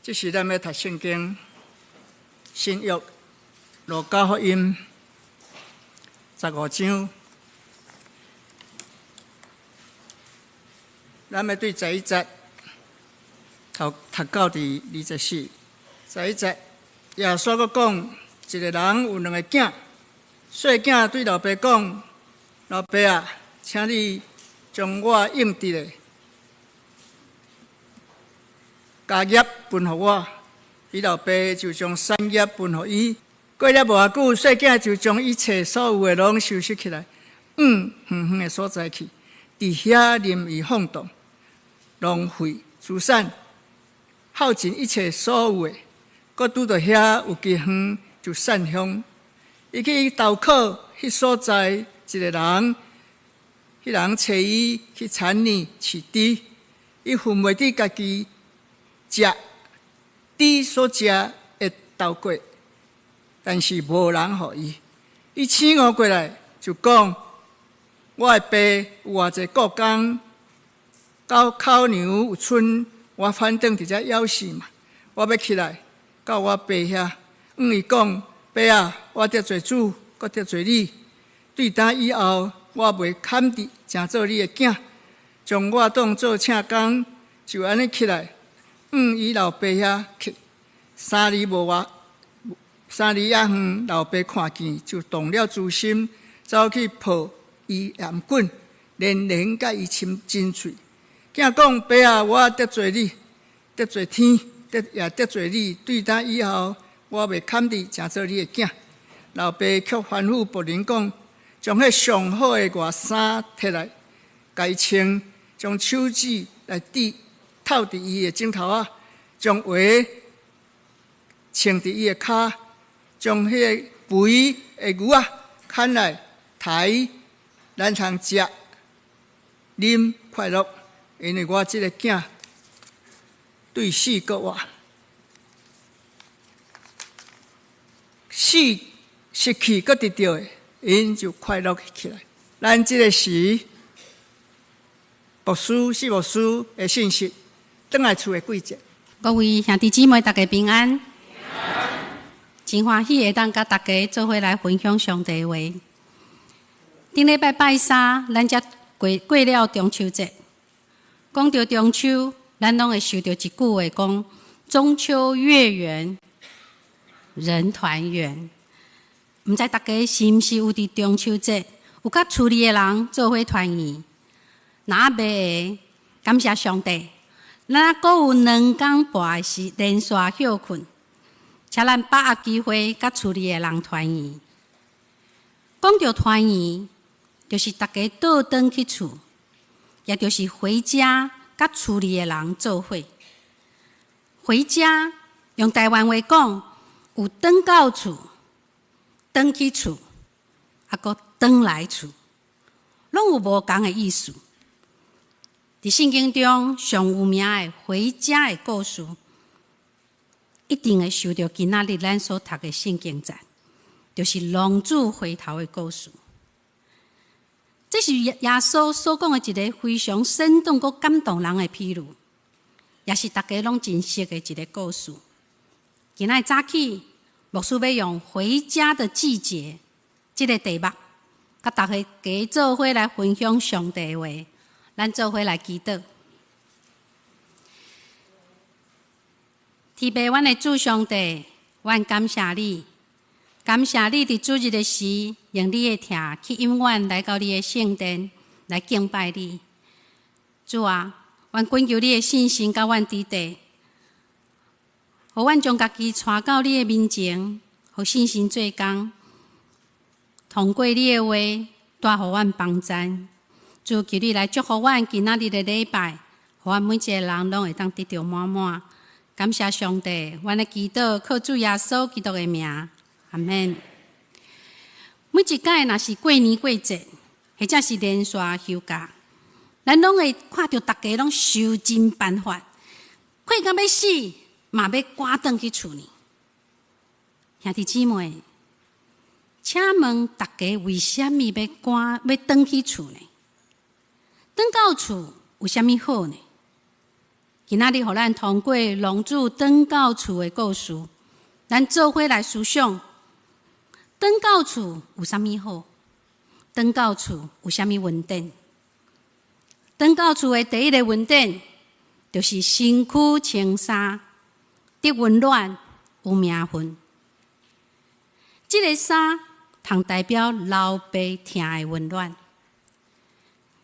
这是咱要读圣经新约路加福音15章，咱要对11节读到第24。11节，耶稣阁讲，一个人有2个囝，细囝对老爸讲：“老爸啊，请你将我用得的家业分予我。”伊老爸就将产业分予伊。过了无偌久，细囝就将一切所有的拢收拾起来，远远的所在去，伫遐任意放荡，浪费资产，耗尽一切所有的。搁拄到遐有机远，就散乡。伊去投靠迄所在一个人，迄人找伊去田里饲猪，伊分袂伫家己食猪所食的豆果，但是无人互伊。伊醒悟过来，就讲：“我的爸有偌济故工，到烤牛有剩，我反正直接枵死嘛。我要起来到我爸遐，伊讲：爸啊，我得罪主，搁得罪你。对呾以后，我袂砍地，成做你的囝，将我当做请工，就安尼起来。伊老爸遐去，3日也远，老爸看见就动了诛心，走去抱伊盐滚，连甲伊亲真嘴。囝讲：爸啊，我得罪你，得罪天，也得罪你。对呾以后，我袂砍你，成做你的囝。老爸却吩咐仆人讲：将迄上好的外衫摕来，家穿，将手指来套伫伊的枕头啊，将鞋穿伫伊的骹，将迄个肥的牛啊砍来抬，咱通食、啉快乐，因为我即个囝对死过活，死失去搁得到的，因就快乐起来。咱即个时，四牧师的信息。转来厝的季节，各位兄弟姊妹，大家平安。真欢喜会当甲大家做伙来分享上帝的话。顶礼拜拜三，咱才过了中秋节。讲到中秋，咱拢会想到一句话，讲中秋月圆，人团圆。毋知大家是毋是有伫中秋节有甲厝里的人做伙团圆？若袂，感谢上帝。咱阁有2天半是连续休困，请咱把握机会，甲厝里的人团圆。讲到团圆，就是大家倒转去厝，也就是回家，甲厝里的人做伙。回家用台湾话讲，有转到厝、转去厝，还阁转来厝，拢有无同的意思。伫圣经中上有名的回家的故事，一定会受到今仔日咱所读的圣经节，就是浪子回头的故事。这是耶稣所讲的一个非常生动佮感动人的譬喻，也是大家拢真熟的一个故事。今仔早起，牧师要用回家的季节这个题目，甲大家加做伙来分享上帝的话。咱做伙来祈祷，天父，阮的主上帝，阮感谢你，感谢你伫主日的时，用你的听去引阮来到你的圣殿来敬拜你。主啊，阮恳求你的信心甲阮支持，互阮将家己带到你的面前，互信心做工，通过你的话带互阮帮助。主求你来祝福阮今仔日的礼拜，互阮每一个人拢会当得到满满。感谢上帝，阮的祈祷靠主耶稣基督的名，阿门。每一届若是过年过节，或者是连续休假，咱拢会看到大家拢想尽办法，快到要死，嘛要赶转去厝里。兄弟姊妹，请问大家为什么要转去厝呢？转到厝有啥物好呢？今仔日互咱通过龙主转到厝的故事，咱做伙来思想，转到厝有啥物好？转到厝有啥物问题？转到厝的第一个问题，就是身躯穿衫，得温暖有名分。这个衫通代表老爸疼的温暖。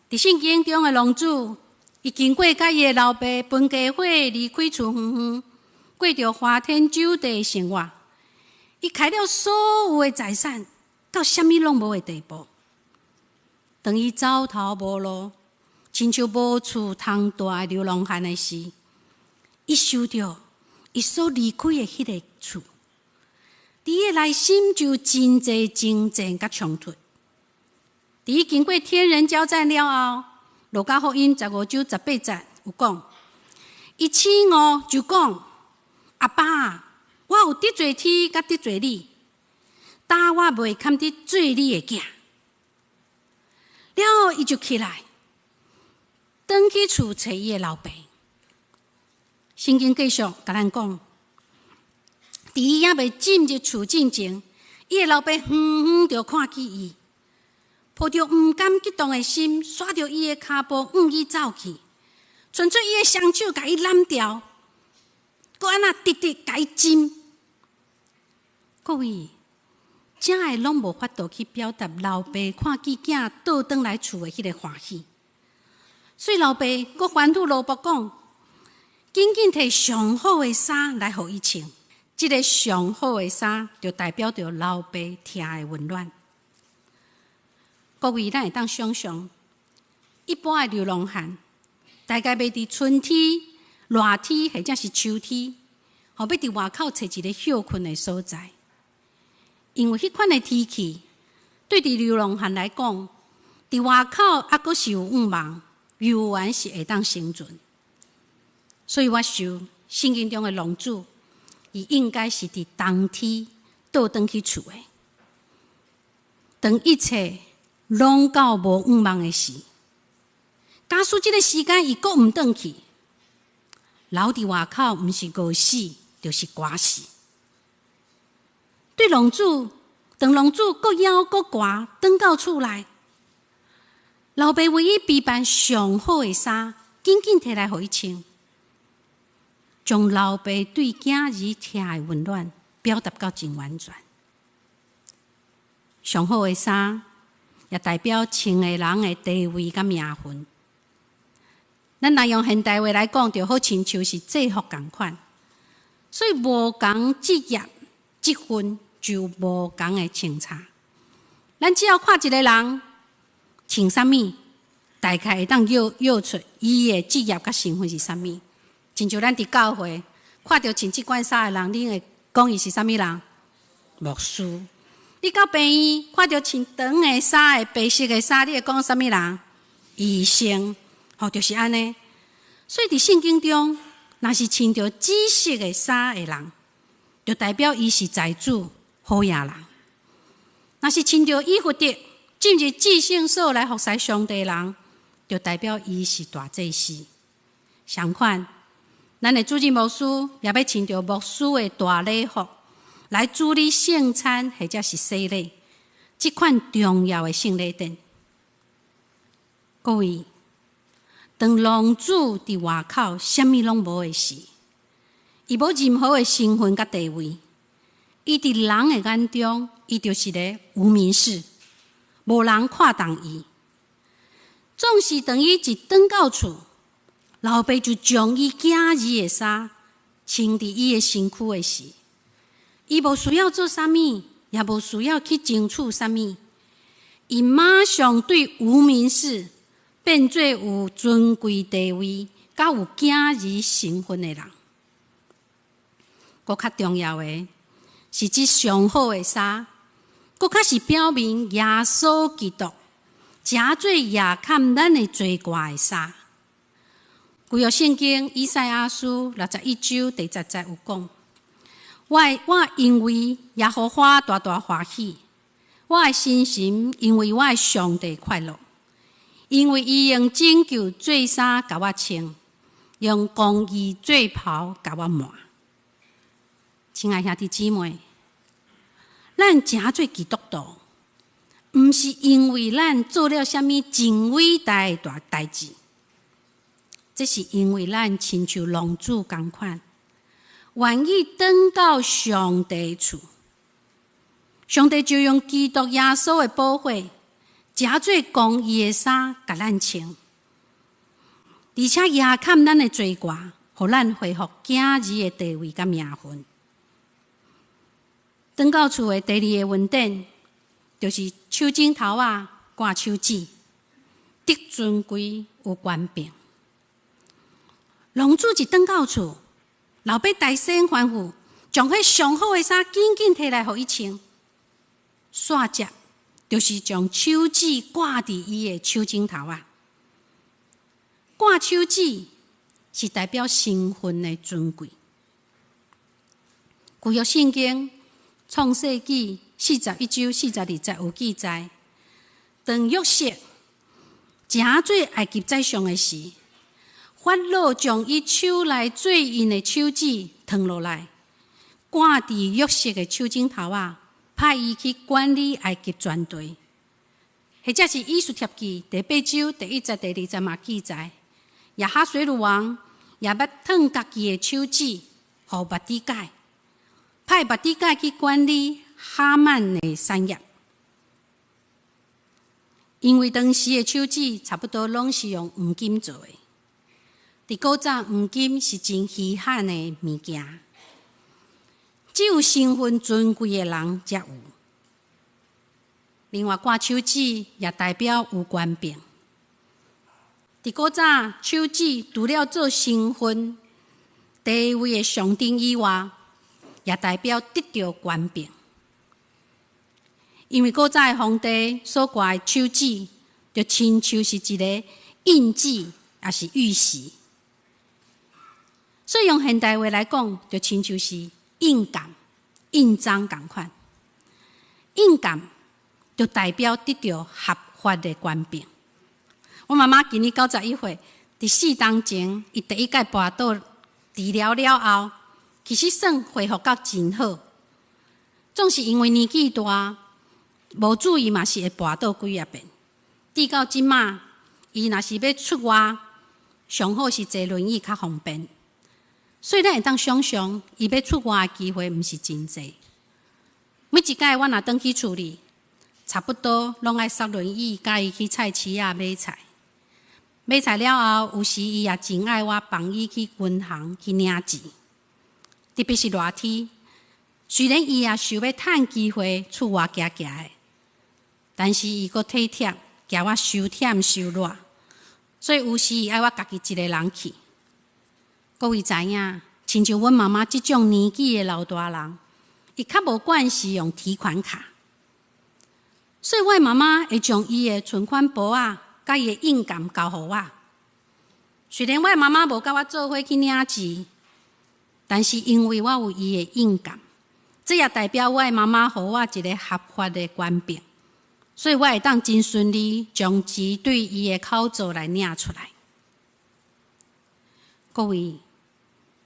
伫圣经中的龙主，伊经过甲伊的老爸分家伙离开厝远远，过着花天酒地的生活。伊开了所有的财产，到啥物拢无的地步。当伊走投无路，亲像无厝通住的流浪汉的时，伊想到伊所离开的迄个厝，伫伊的内心就真侪争战甲冲突。伫伊经过天人交战了后，路加福音15章18节有讲，伊起悟就讲：阿爸，我有得罪天，甲得罪你，但我袂堪得做你的囝。了后，伊就起来，转去厝找伊的老爸。圣经继续甲咱讲，伫伊还袂进入厝进前，伊的老爸远远就看见伊，抱着毋甘激动的心，刷着伊的骹步往伊走去，伸出伊的双手，甲伊揽掉，搁安那直直甲伊亲。各位，真诶拢无法度去表达老爸看见囝倒转来厝的迄个欢喜。所以老爸搁吩咐罗伯讲，紧紧摕上好的衫来互伊穿。这个上好的衫，就代表着老爸疼的温暖。各位，咱会当想象，一般的流浪汉，大概要伫春天、热天或者是秋天，要伫外口找一个休困的所在。因为迄款的天气，对伫流浪汉来讲，伫外口还阁是有雾茫，游玩是会当生存。所以我想，圣经中的龙主，伊应该是伫冬天倒转去厝的。当一切拢到无雾茫的时，假使即个时间伊阁毋转去，留伫外口，毋是饿死，就是寒死。对龙主，当龙主阁枵阁寒，转到厝内，老爸为伊备办上好的衫，紧紧摕来互伊穿，将老爸对囝儿疼的温暖表达到真完全。上好的衫，也代表穿的人的地位甲名分。咱若用现代话来讲，就好亲像是制服同款。所以无同职业职分，就无同的清查。咱只要看一个人穿啥物，大概会当约出伊的职业甲身份是啥物。亲像咱伫教会看到穿即款衫的人，恁会讲伊是啥物人？牧师。你到病院看到穿长的衫的白色的衫，你会讲啥物人？医生。就是安尼。所以伫圣经中，若是穿着紫色的衫的人，就代表伊是财主、好野人；若是穿着以弗得进入至圣所来服侍上帝的人，就代表伊是大祭司。相反，咱的主任牧师也要穿着牧师的大礼服来主理圣餐或者是洗礼，这款重要的圣礼典。各位，当龙主伫外口，啥物拢无的时，伊无任何的身份甲地位，伊伫人的眼中，伊就是个无名氏，无人看重伊。总是当伊一转到厝，老爸就将伊囝儿的衫穿伫伊的身躯的时，伊无需要做啥物，也无需要去争取啥物，伊马上对无名氏变做有尊贵地位、甲有囝儿身份的人。搁较重要的是，这上好的衫，搁较是表明耶稣基督诚做亚看咱的罪过的衫。旧约圣经以赛亚书61章第10节有讲：我因为耶和华大大欢喜，我的心神因为我的上帝快乐。因为伊用拯救罪衫甲我穿，用公义罪袍甲我抹。亲爱兄弟姊妹，咱诚做基督徒，毋是因为咱做了啥物真伟大的大代志，这是因为咱亲像浪子同款，愿意转到上帝厝。上帝就用基督耶稣的宝血，诚做公义的衫，甲咱穿，而且也砍咱的罪过，互咱恢复囝儿的地位甲名分。转到厝的第二个文典，就是手指头啊挂手指，得尊贵有权柄。浪子一转到厝，老爸大声欢呼，将迄上好的衫紧紧摕来互伊穿。煞接就是将手指挂伫伊的手指头啊。挂手指是代表身份的尊贵。旧约圣经创世纪41章42节有记载，当约瑟诚做埃及宰相的时，法老将伊手内最印的手指脱落来，挂伫约瑟的手指头啊，派伊去管理埃及全队。或者是以斯帖记第8章第1节第2节嘛记载，亚哈水鲁王也捌烫家己的手指，互末底改，派末底改去管理哈曼的产业。因为当时的手指差不多拢是用黄金做的，伫古早黄金是真稀罕的物件，只有身份尊贵的人才有。另外，挂手指也代表有权柄。伫古早，手指除了做身份地位的象征以外，也代表得到权柄。因为古早的皇帝所挂的手指，就亲像是一个印记，也是玉玺。所以用现代话来讲，就亲像是印鉴、印章同款。印鉴就代表得到合法的权柄。我妈妈今年91岁，伫4当前，伊第一届跋倒治疗了后，其实算恢复到真好。总是因为年纪大，无注意嘛是会跋倒几啊遍。直到即马，伊若是要出外，上好是坐轮椅较方便。所以咱会当想象，伊要出外的机会毋是真济。每一届我若转去厝里，差不多拢爱塞轮椅，甲伊去菜市仔买菜。买菜了后，有时伊也真爱我帮伊去银行去领钱。特别是热天，虽然伊也想要趁机会出外行行的，但是伊阁体贴，惊我受忝受热，所以有时伊爱我家己一个人去。各位知影，亲像阮妈妈即种年纪的老大人，伊较无惯势用提款卡。所以我妈妈会将伊的存款簿啊，甲伊的印鉴交互我。虽然我妈妈无甲我做伙去领钱，但是因为我有伊的印鉴，这也代表我妈妈互我一个合法的权柄，所以我会当真顺利将钱对伊的口座来领出来。各位，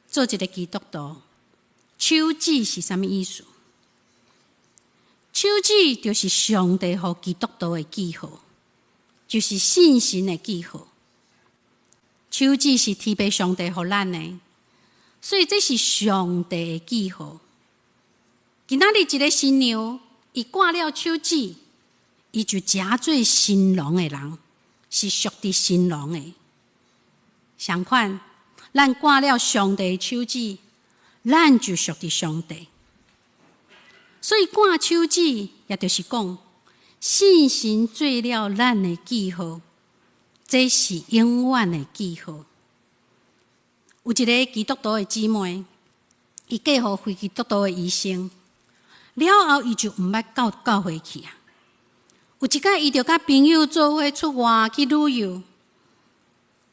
做一个基督徒，手指是啥物意思？手指就是上帝予基督徒的记号，就是信心的记号。手指是天父上帝予咱的，所以这是上帝的记号。今仔日一个新娘，伊挂了手指，伊就诚做新郎的人，是属于新郎的。相反，咱挂了上帝的手指，咱就属于上帝。所以挂手指，也就是讲，信心做了咱的记号，这是永远的记号。有一个基督徒的姊妹，伊嫁予非基督徒的医生，了后伊就毋捌到教会去啊。有一摆，伊就甲朋友做伙出外去旅游，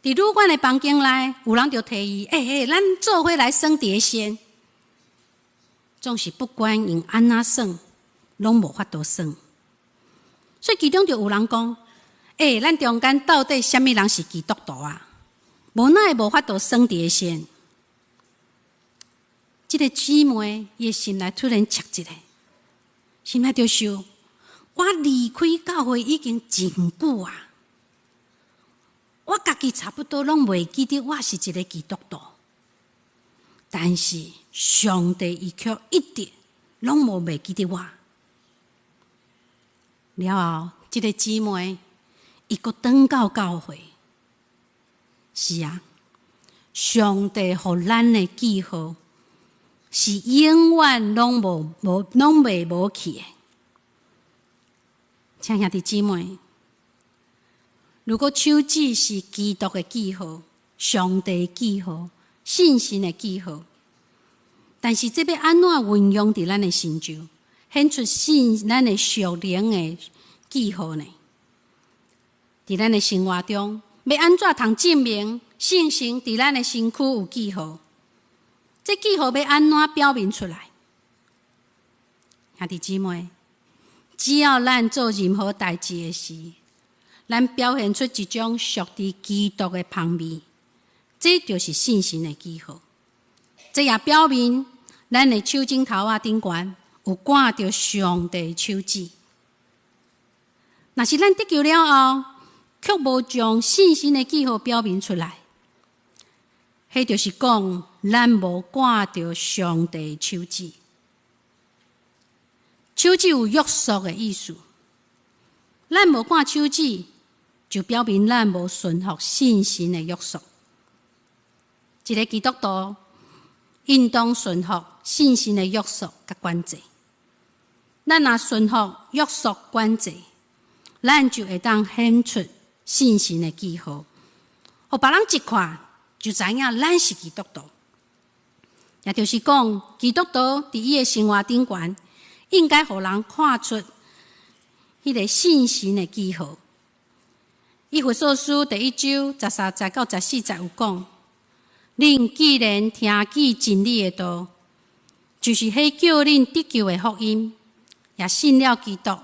伫旅馆的房间内，有人就提议：咱做伙来算碟仙。总是不管用安怎算，拢无法度算。所以其中就有人讲：咱中间到底什么人是基督徒啊？无奈无法度算伫个线。即个姊妹伊心内突然切一个，心内就想：我离开教会已经真久啊，我家己差不多拢袂记得我是一个基督徒，但是上帝伊却一直拢无袂记得我。了后，即个姊妹伊阁转到教会。是啊，上帝予咱的记号是永远拢袂无去的。亲兄弟姊妹，如果手指是基督的记号、上帝的记号、信心的记号，但是这要安怎运用伫咱的心中，显出咱的属灵的记号呢？伫咱的生活中，要安怎通证明信心伫咱的身躯有记号？这记号要安怎表明出来？兄弟姊妹，只要咱做任何代志的时，咱表现出一种属伫基督的香味，这就是信心的记号。这也表明咱的手指头啊顶悬有挂着上帝的手指。若是咱得救了后，却无将信心的记号表明出来，迄就是讲咱无挂着上帝的手指。手指有约束的意思，咱无挂手指，就表明咱无顺服信心的约束。一个基督徒应当顺服信心的约束甲管制。咱若顺服约束管制，咱就会当显出信心的记号，互别人一看就知影咱是基督徒。也就是讲，基督徒伫伊的生活顶悬，应该互人看出迄个信心的记号。以弗所书第1章13节到14节有讲：恁既然听见真理的道，就是迄叫恁得救的福音，也信了基督。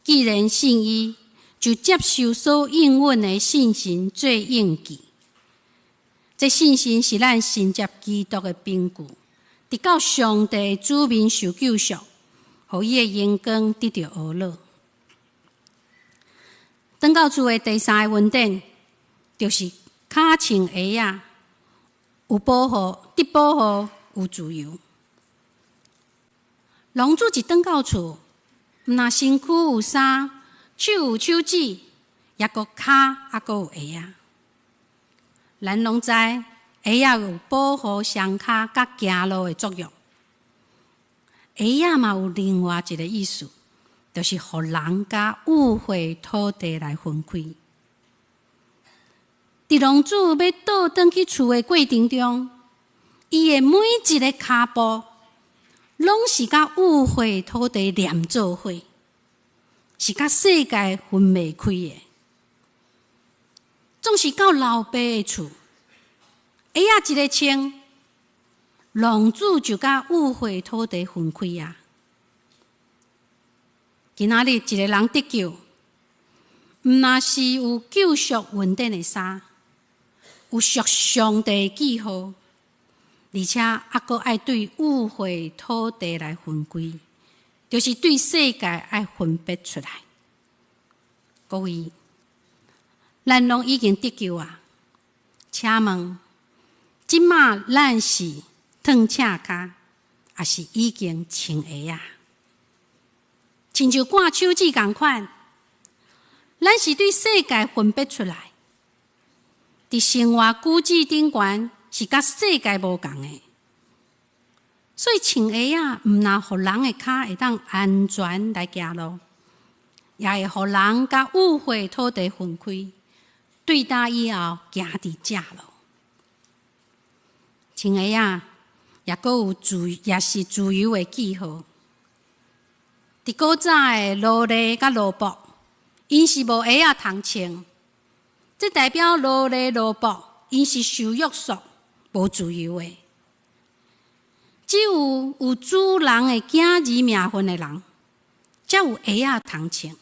既然信伊，就接受所应允的信心做应记。这信心是咱信接基督的凭据，直到上帝子民受救赎，互伊的荣光得到学乐。转到厝的第三个问题，就是脚穿鞋啊，有保护，得保护，有自由。龙主一转到厝，若身躯有衫，手有手指，也搁脚也搁有鞋啊。咱拢知鞋仔有保护双脚甲行路的作用，鞋仔嘛有另外一个意思，就是互人甲污秽土地来分开。伫龙主要倒转去厝的过程中，伊的每一个脚步，拢是甲污秽土地连做伙，是甲世界分袂开的。总是到老爸的厝，鞋仔一个穿，龙主就甲污秽土地分开啊。今仔日一个人得救，毋若是有救赎稳定的衫，有属上帝的记号，而且还阁爱对污秽土地来分开，就是对世界爱分别出来。各位，咱拢已经得救啊！请问，即马咱是脱赤脚，还是已经穿鞋啊？亲像挂手指同款，咱是对世界分别出来，伫生活举止顶悬是甲世界无共的。所以穿鞋啊，毋若互人的脚会当安全来行路，也会互人甲污秽土地分开，对打以后行伫正路。穿鞋啊，也是自由的记号。伫古早的奴隶甲奴仆，因是无鞋仔通穿，这代表奴隶奴仆因是受约束、无自由的。只有主人的囝儿名分的人，才有鞋仔通穿，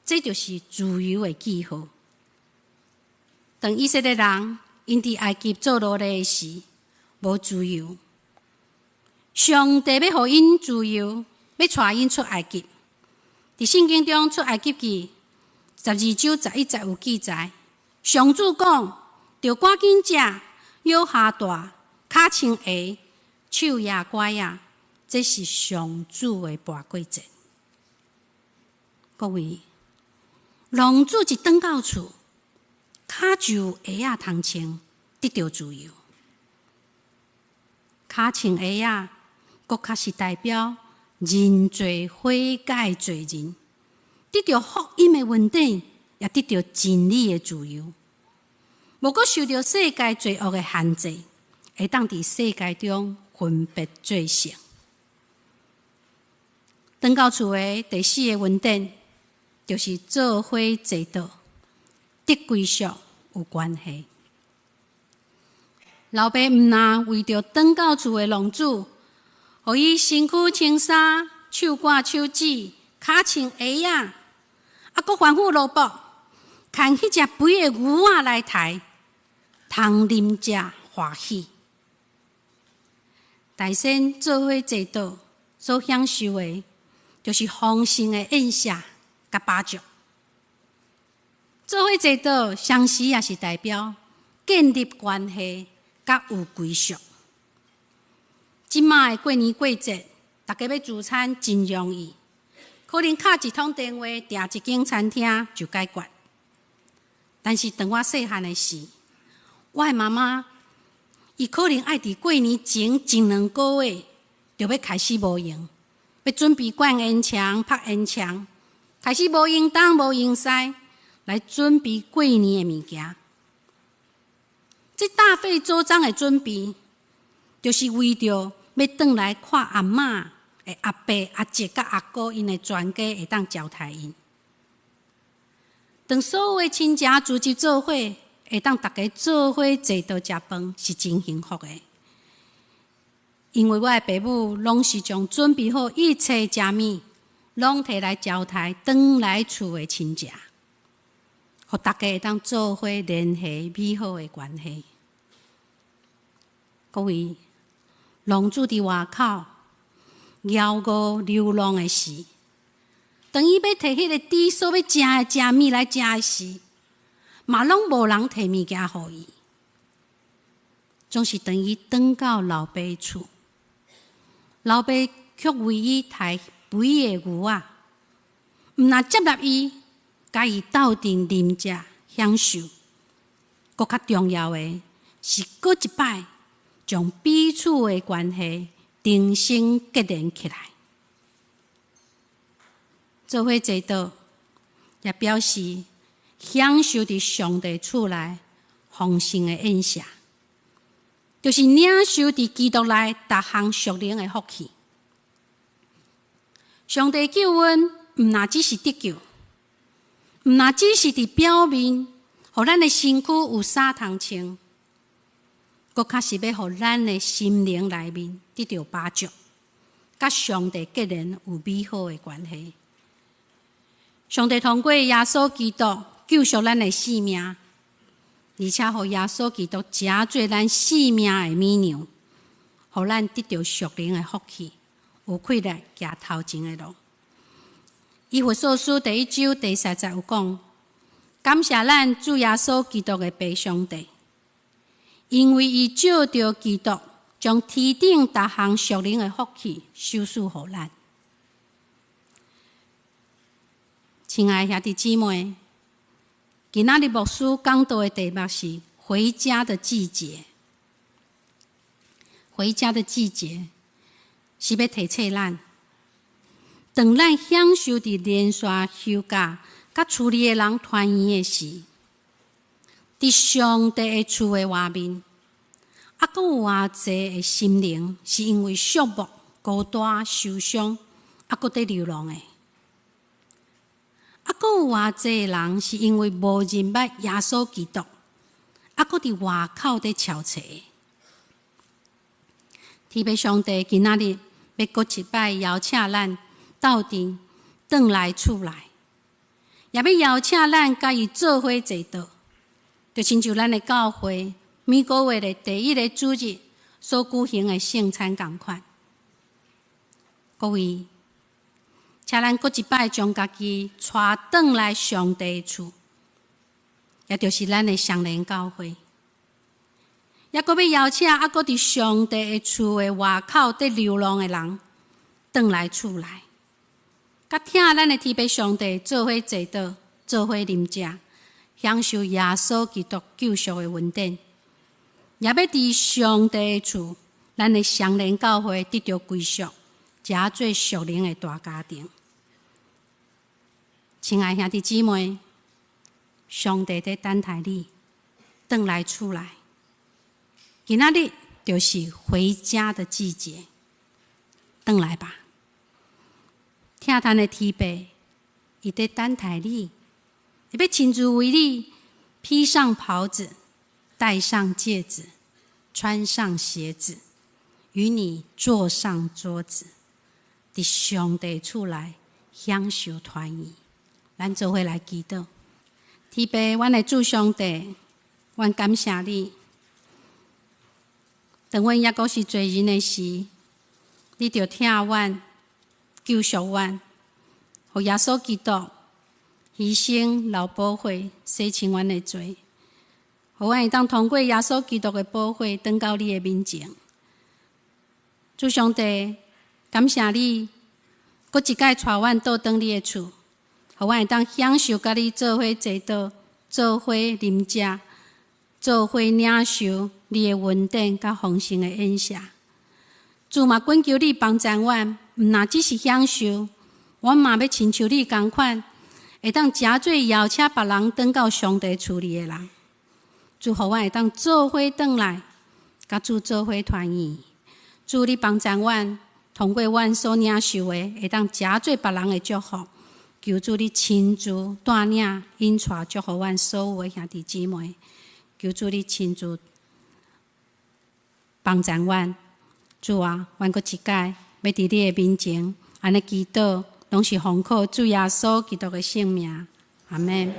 这就是自由的记号。当以色列人因伫埃及做奴隶的时无自由，上帝要互因自由，要带因出埃及。伫圣经中出埃及记12章11节有记载，上主讲：着赶紧食，腰下大，骹穿鞋，手也拐啊，这是上主的跋过节。各位，浪子一转到厝，骹就鞋仔通穿，得到自由。骹穿鞋仔，搁较是代表认罪悔改罪人，得到福音的稳定，也得到真理的自由。无搁受到世界罪恶的限制，会当伫世界中分别做成。转到厝的第4个稳定，就是做伙坐倒，得归属有关系。老爸毋但为着转到厝的浪子，互伊身躯穿衫，手挂手指，骹穿鞋仔，啊，搁反复萝卜，牵迄只肥的牛仔来抬，通啉食欢喜。大仙做伙坐倒所享受的，就是丰盛的宴席甲饱足。做伙坐倒，相时也是代表建立关系甲有归属。即马的过年过节，大家要聚餐真容易，可能敲一通电话，订一间餐厅就解决。但是当我细汉的时，我的妈妈，伊可能爱伫过年前1-2个月，就要开始无闲，要准备灌烟肠、拍烟肠，开始无用东无用西，来准备过年的物件。这大费周章的准备，就是为着要转来看阿嬷的阿伯、阿姐甲阿姑因的全家会当招待因。当所有的亲戚聚集做伙，会当大家做伙坐倒食饭，是真幸福的。因为我的爸母拢是将准备好一切食物，拢摕来招待转来厝的亲戚，互大家会当做伙联系美好的关系。各位，浪子伫外口枵餓流浪的时，当伊要摕迄个猪所要食的食物来食的时，嘛拢无人摕物件互伊。总是当伊转到老爸厝，老爸却为伊抬肥的牛仔，毋但接纳伊，甲伊斗阵啉食享受，搁较重要的是，搁一摆将彼此的关系重新结连起来。做伙坐倒，也表示享受伫上帝厝内丰盛的宴席，就是领受伫基督内逐项属灵的福气。上帝救恩毋但只是得救，毋但只是伫表面，互咱的身躯有衫通穿，搁较是要互咱的心灵内面得到饱足，甲上帝结连有美好的关系。上帝通过耶稣基督救赎咱的性命，而且互耶稣基督食做咱性命的绵羊，互咱得到属灵的福气，有气力行头前的路。以弗所书第1章第30节有讲：感谢咱主耶稣基督的父上帝，因为伊照着基督，将天顶逐项属灵的福气授予互咱。亲爱的兄弟姊妹，今仔日牧师讲道的题目是回家的季节。回家的季节是要提醒咱，当咱享受伫连续休假，甲厝里的人团圆的时，伫上帝的厝的外面，还佫有偌济的心灵是因为寂寞、孤单、受伤，还佫在流浪的。还佫有偌济人是因为无认捌耶稣基督，还佫伫外口在悄悄。天父上帝今仔日要搁一摆邀请咱斗阵转来厝内，也要邀请咱甲伊做伙坐倒，就亲像咱的教会每个月的第一个主日所举行的圣餐同款。各位，请咱搁一摆将家己带转来上帝的厝，也就是咱的双连教会。也搁要邀请搁伫上帝的厝的外口伫流浪的人，转来厝内，甲听咱的天父上帝做伙坐倒，做伙啉食，享受耶稣基督救赎的恩典。也要伫上帝的厝，咱的双连教会得到归属，加做属灵的大家庭。亲爱兄弟姊妹，上帝在等待你，转来厝内。今仔日就是回家的季节，转来吧。听咱的天父，伊在等待你，伊要亲自为你披上袍子，戴上戒指，穿上鞋子，与你坐上桌子，伫上帝厝内享受团圆。咱做伙来祈祷。天父，阮的主上帝，阮感谢你。当阮抑阁是罪人的时，你就听阮、救赎阮，互耶稣基督牺牲流宝血，洗清阮的罪，互阮会当通过耶稣基督的宝血，转到你的面前。主上帝，感谢你，阁一摆带阮倒转你的厝，互阮会当享受甲你做伙坐倒，做伙啉食，做伙领受你的恩典甲丰盛的恩赦。主嘛，恳求你帮助阮，毋那只是享受，阮嘛要亲像你同款，会当诚做邀请别人转到上帝厝里的人。主，互阮会当做伙转来，甲主做伙团圆。主，你帮助阮，通过阮所领受的，会当诚做别人的祝福。求主你亲自带领、引带祝福阮所有的兄弟姊妹。求主你亲自帮助阮。主啊，阮阁一摆要伫你的面前，安尼祈祷，拢是奉靠主耶稣基督的圣名。阿门。